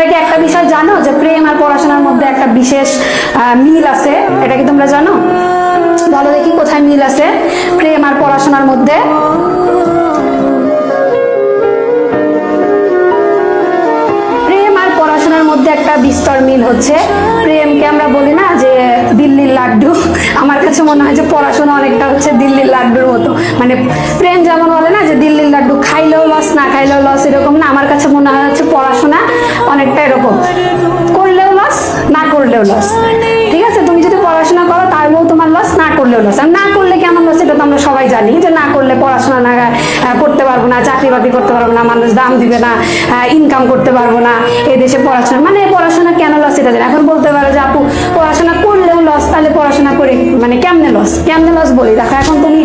কি একটা বিষয় জানো যে প্রেম আর পড়াশোনার মধ্যে একটা বিশেষ মিল আছে? এটা কি তোমরা জানো? বলো দেখি কোথায় মিল আছে প্রেম আর পড়াশোনার মধ্যে? প্রেম আর পড়াশোনার মধ্যে একটা বিস্তর মিল হচ্ছে। প্রেমকে আমরা বলি না যে দিল্লির লাড্ডু, আমার কাছে মনে হয় যে পড়াশোনা অনেকটা হচ্ছে দিল্লির লাড্ডুর মতো। মানে প্রেম যেমন বলে না যে দিল্লির লাড্ডু খাইলেও লস, না খাইলেও লস, এরকম না, আমার কাছে মনে হয় হচ্ছে পড়াশোনা অনেকটা এরকম, করলেও লস, না করলেও লস। ঠিক আছে, তুমি যদি পড়াশোনা করো তাহলেও তোমার লস, না করলেও লস। আর না করলে কেমন লস এটা তো আমরা সবাই জানি, যে না করলে পড়াশোনা না করতে পারবো না, চাকরি বাকরি করতে পারবো না, মানুষ দাম দিবে না, ইনকাম করতে পারবো না, এই দেশে পড়াশোনা মানে পড়াশোনা কেন লস এটা জানি। এখন বলতে পারো যে আপু পড়াশোনা করলেও লস, তাহলে পড়াশোনা করে মানে কেমনে লস? কেমনে লস বলি দেখো, এখন তুমি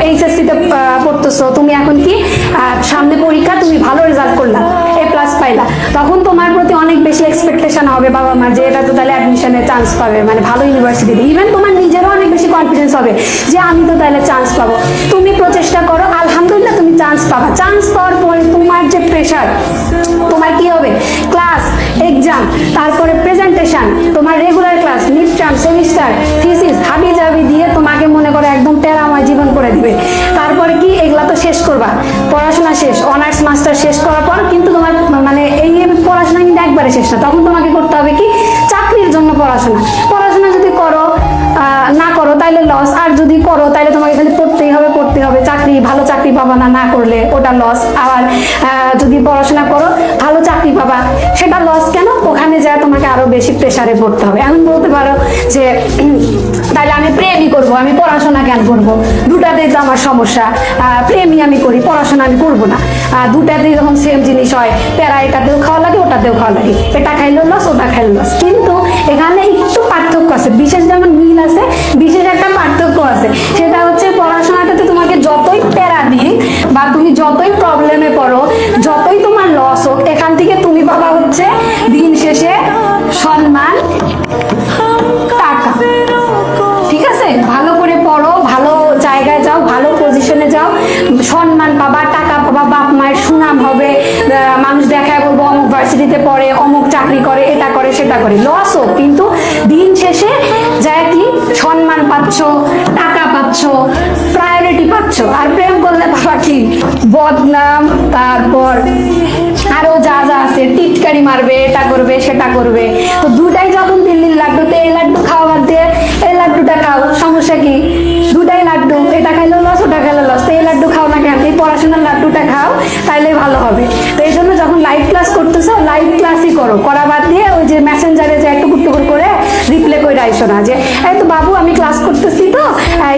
এইচএসসি তে পড়তেছো, তুমি এখন কি সামনে পরীক্ষা, তুমি ভালো রেজাল্ট করলা, A+ পাইলা, তখন তোমার প্রতি অনেক বেশি এক্সপেকটেশন হবে বাবা মার, যে এটা তো তাহলে অ্যাডমিশনের চান্স পাবে, মানে ভালো ইউনিভার্সিটিতে। ইভেন তোমার নিজেরও অনেক বেশি কনফিডেন্স হবে যে আমি তো তাহলে চান্স পাবো। তুমি প্রচেষ্টা করো, আলহামদুলিল্লাহ তুমি চান্স পাবা। চান্স পাওয়ার পরে তোমার যে প্রেশার, তোমার কি হবে? ক্লাস, এক্সাম, তারপরে প্রেজেন্টেশন, তোমার regular class, mid term, semester, thesis, হাবি জাবি দিয়ে তোমাকে মনে করে একদম টেরাময় জীবন করে দিবে। তারপরে কি এগুলা তো শেষ করবা, পড়াশোনা শেষ, অনার্স মাস্টার শেষ করার পর কিন্তু তোমার মানে এই পড়াশোনা কিন্তু একবারে শেষ না, তখন তোমাকে করতে হবে কি চাকরির জন্য পড়াশোনা। পড়াশোনা যদি করো না করো তাহলে লস, আর যদি করো তাহলে তোমাকে খালি পড়তেই হবে, পড়তে হবে, চাকরি ভালো চাকরি পাবা না, না করলে ওটা লস। আবার যদি পড়াশোনা করো ভালো চাকরি পাবা, সেটা লস কেন? ওখানে যায় তোমাকে আরো বেশি প্রেসারে পড়তে হবে। এখন বলতে পারো যে তাহলে আমি প্রেমই করব, আমি পড়াশোনা কেন করব? দুটাতেই তো আমার সমস্যা, প্রেমই আমি করি, পড়াশোনা আমি করব না। দুটাতেই যখন সেম জিনিস হয়, প্যারা এটাতেও খাওয়া লাগে, ওটাতেও খাওয়া লাগে, এটা খাইলেও লস, ওটা খাইলেও লস। কিন্তু এখানে একটু পার্থক্য আছে, বিশেষ যেমন মিল আছে, বিশেষ একটা পার্থক্য আছে। সেটা হচ্ছে পড়াশোনাটাতে তোমাকে যতই প্যারা দিই বা তুমি যতই প্রবলেমে পড়ো, যতই তোমার লস হোক, এখান থেকে তুমি পাবা হচ্ছে দিন শেষে সম্মান, টাকা। ঠিক আছে, ভালো করে পড়ো, ভালো জায়গায় যাও, ভালো পজিশনে যাও, সম্মান পাবা, টাকা পাবা, বাপ মায়ের সুনাম হবে, মানুষ দেখায় বলবো অমুক ভার্সিটিতে পড়ে, অমুক চাকরি করে, এটা করে, সেটা করে। লস হোক, কিন্তু দিন শেষে যায় কি সম্মান পাচ্ছ, টাকা পাচ্ছ, প্রায়োরিটি পাচ্ছ। আর প্রেম করলে বাবা কি বদনাম, তারপর আরো যা যা আছে, টিটকারি মারবে, এটা করবে, সেটা করবে। তো দুটাই যখন দিল্লির লাড্ডু, তো এই লাড্ডু খাওয়া বাদ দিয়ে এই লাড্ডুটা খাও, সমস্যা কি? দুটাই লাড্ডু, এটা খাইলেও লস, ওটা খাইলেও লস, তো এই লাড্ডু খাও না কেন? এই পড়াশোনার লাড্ডুটা খাও, তাইলে ভালো হবে। তো এই জন্য যখন লাইভ ক্লাস করতেছো, লাইভ ক্লাসই করো, করা বাদ দিয়ে ওই যে মেসেঞ্জারে যে একটু টুকুর করে রিপ্লে করে আইসো না, যে এই তো বাবু আমি ক্লাস করতেছি, তো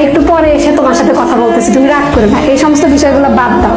একটু পরে এসে তোমার সাথে কথা বলতেছি, তুমি রাগ করে না, এই সমস্ত বিষয়গুলো বাদ দাও।